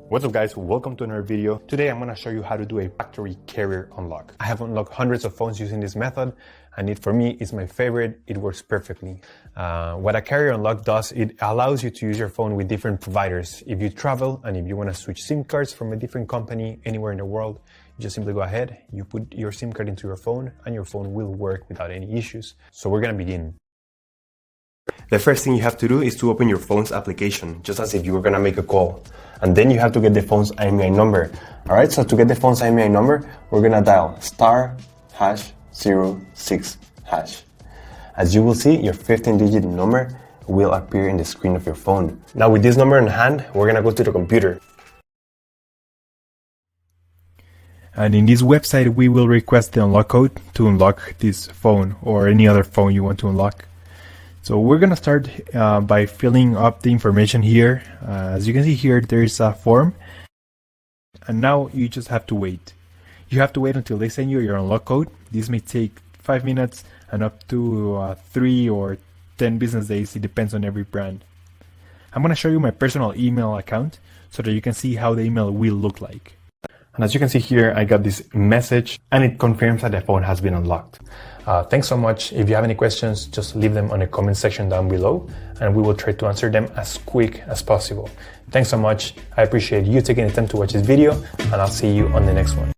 What's up guys, welcome to another video. Today I'm going to show you how to do a factory carrier unlock. I have unlocked hundreds of phones using this method and for me it's my favorite. It works perfectly. What a carrier unlock does, it allows you to use your phone with different providers. If you travel and if you want to switch SIM cards from a different company anywhere in the world, you just simply go ahead, you put your SIM card into your phone and your phone will work without any issues. So we're going to begin. The first thing you have to do is to open your phone's application, just as if you were gonna make a call. And then you have to get the phone's IMEI number. Alright, so to get the phone's IMEI number, we're gonna dial *#06#. As you will see, your 15-digit number will appear in the screen of your phone. Now with this number in hand, we're gonna go to the computer. And in this website, we will request the unlock code to unlock this phone or any other phone you want to unlock. So we're going to start by filling up the information here. As you can see here, there is a form. And now you just have to wait. You have to wait until they send you your unlock code. This may take 5 minutes and up to 3 or 10 business days. It depends on every brand. I'm going to show you my personal email account so that you can see how the email will look like. And as you can see here, I got this message and it confirms that the phone has been unlocked. Thanks so much. If you have any questions, just leave them on the comment section down below and we will try to answer them as quick as possible. Thanks so much. I appreciate you taking the time to watch this video and I'll see you on the next one.